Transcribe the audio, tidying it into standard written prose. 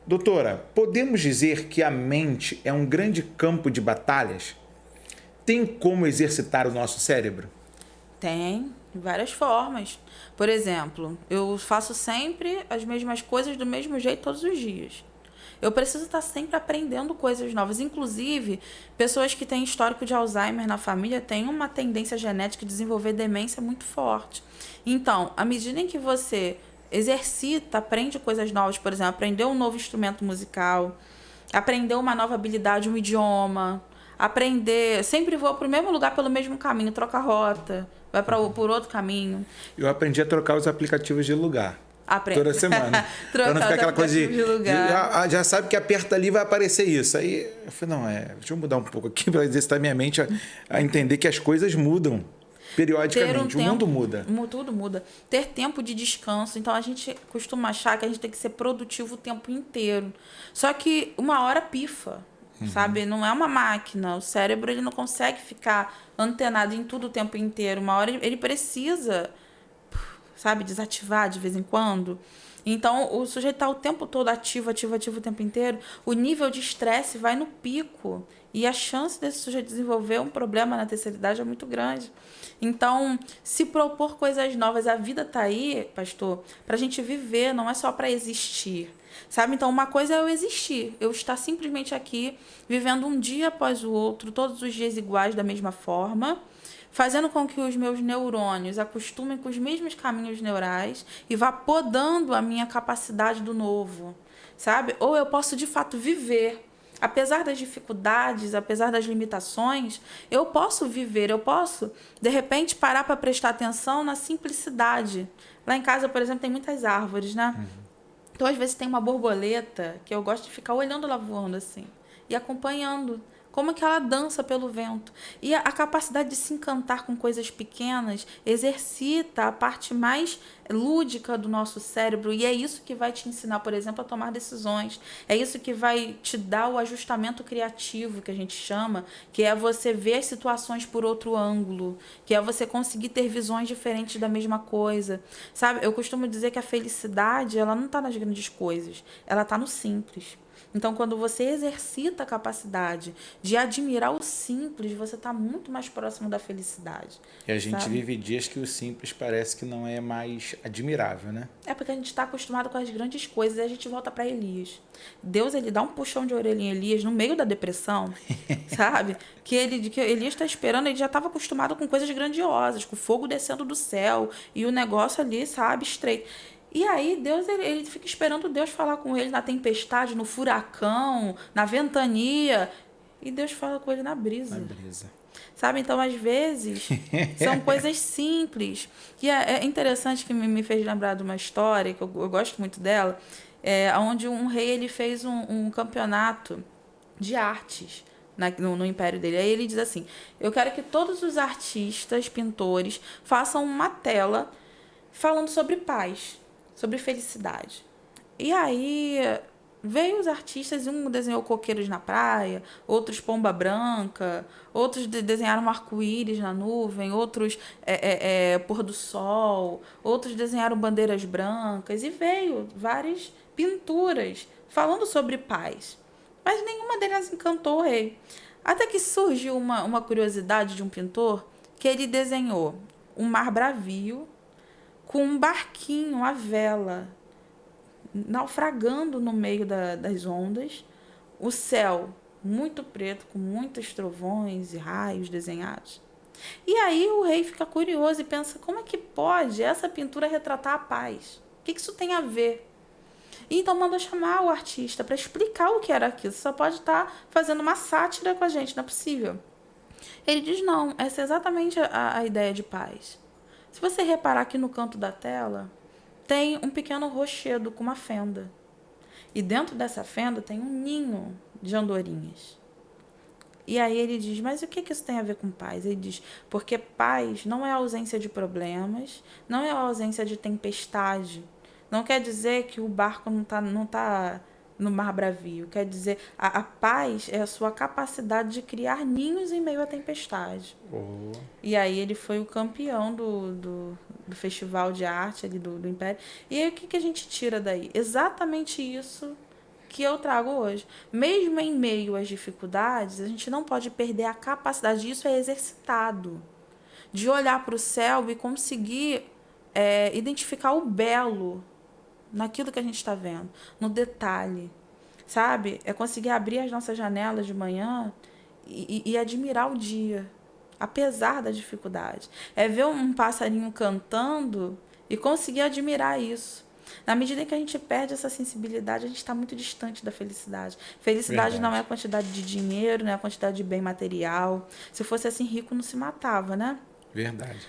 Doutora, podemos dizer que a mente é um grande campo de batalhas? Tem como exercitar o nosso cérebro? Tem, de várias formas. Por exemplo, eu faço sempre as mesmas coisas do mesmo jeito todos os dias. Eu preciso estar sempre aprendendo coisas novas. Inclusive, pessoas que têm histórico de Alzheimer na família têm uma tendência genética de desenvolver demência muito forte. Então, à medida em que você exercita, aprende coisas novas, por exemplo, aprender um novo instrumento musical, aprender uma nova habilidade, um idioma, aprender. Sempre vou para o mesmo lugar pelo mesmo caminho, troca a rota, vai por outro caminho. Eu aprendi a trocar os aplicativos de lugar. Aprende. Toda semana. Pra não Trocar ficar os aquela coisa aplicativos de lugar. já sabe que aperta ali e vai aparecer isso. Aí eu falei, não, deixa eu mudar um pouco aqui para exercitar minha mente a entender que as coisas mudam periodicamente. O mundo muda. Tudo muda. Ter tempo de descanso. Então a gente costuma achar que a gente tem que ser produtivo o tempo inteiro. Só que uma hora pifa. Sabe? Não é uma máquina. O cérebro ele não consegue ficar antenado em tudo o tempo inteiro. Uma hora ele precisa, sabe, desativar de vez em quando. Então, o sujeito está o tempo todo ativo o tempo inteiro. O nível de estresse vai no pico. E a chance desse sujeito desenvolver um problema na terceira idade é muito grande. Então, se propor coisas novas, a vida está aí, pastor, para a gente viver, não é só para existir. Sabe? Então, uma coisa é eu existir. Eu estar simplesmente aqui, vivendo um dia após o outro, todos os dias iguais da mesma forma, fazendo com que os meus neurônios acostumem com os mesmos caminhos neurais e vá podando a minha capacidade do novo, sabe? Ou eu posso, de fato, viver. Apesar das dificuldades, apesar das limitações, eu posso viver, eu posso, de repente, parar para prestar atenção na simplicidade. Lá em casa, por exemplo, tem muitas árvores, né? Então, às vezes, tem uma borboleta que eu gosto de ficar olhando ela voando assim e acompanhando como que ela dança pelo vento. E a capacidade de se encantar com coisas pequenas exercita a parte mais lúdica do nosso cérebro. E é isso que vai te ensinar, por exemplo, a tomar decisões. É isso que vai te dar o ajustamento criativo, que a gente chama, que é você ver as situações por outro ângulo, que é você conseguir ter visões diferentes da mesma coisa. Sabe, eu costumo dizer que a felicidade, ela não está nas grandes coisas, ela está no simples. Então, quando você exercita a capacidade de admirar o simples, você está muito mais próximo da felicidade. E a gente sabe? vive dias que o simples parece que não é mais admirável, né? É porque a gente está acostumado com as grandes coisas e a gente volta para Elias. Deus, ele dá um puxão de orelha em Elias no meio da depressão, sabe? Que Elias está esperando, ele já estava acostumado com coisas grandiosas, com o fogo descendo do céu e o negócio ali, sabe, estreito. E aí Deus, ele fica esperando Deus falar com ele na tempestade, no furacão, na ventania. E Deus fala com ele na brisa. Na brisa. Sabe? Então, às vezes, são coisas simples. E é interessante que me fez lembrar de uma história, que eu gosto muito dela, onde um rei ele fez um campeonato de artes no império dele. Aí ele diz assim, eu quero que todos os artistas, pintores, façam uma tela falando sobre paz, sobre felicidade. E aí veio os artistas, um desenhou coqueiros na praia, outros pomba branca, outros desenharam um arco-íris na nuvem, outros pôr do sol, outros desenharam bandeiras brancas, e veio várias pinturas falando sobre paz. Mas nenhuma delas encantou o rei. Até que surgiu uma curiosidade de um pintor que ele desenhou um mar bravio com um barquinho à vela, naufragando no meio das ondas, o céu muito preto, com muitos trovões e raios desenhados. E aí o rei fica curioso e pensa, como é que pode essa pintura retratar a paz? O que isso tem a ver? E então manda chamar o artista para explicar o que era aquilo. Você só pode estar fazendo uma sátira com a gente, não é possível. Ele diz, não, essa é exatamente a ideia de paz. Se você reparar aqui no canto da tela, tem um pequeno rochedo com uma fenda. E dentro dessa fenda tem um ninho de andorinhas. E aí ele diz, mas o que isso tem a ver com paz? Ele diz, porque paz não é a ausência de problemas, não é a ausência de tempestade. Não quer dizer que o barco não tá no mar bravio. Quer dizer, a paz é a sua capacidade de criar ninhos em meio à tempestade. Oh. E aí ele foi o campeão do festival de arte ali do Império. E aí o que a gente tira daí? Exatamente isso que eu trago hoje. Mesmo em meio às dificuldades, a gente não pode perder a capacidade, isso é exercitado, de olhar para o céu e conseguir identificar o belo naquilo que a gente está vendo, no detalhe, sabe? É conseguir abrir as nossas janelas de manhã e admirar o dia, apesar da dificuldade. É ver um passarinho cantando e conseguir admirar isso. Na medida em que a gente perde essa sensibilidade, a gente está muito distante da felicidade. Felicidade Verdade. não é a quantidade de dinheiro, não é a quantidade de bem material. Se fosse assim, rico não se matava, né? Verdade.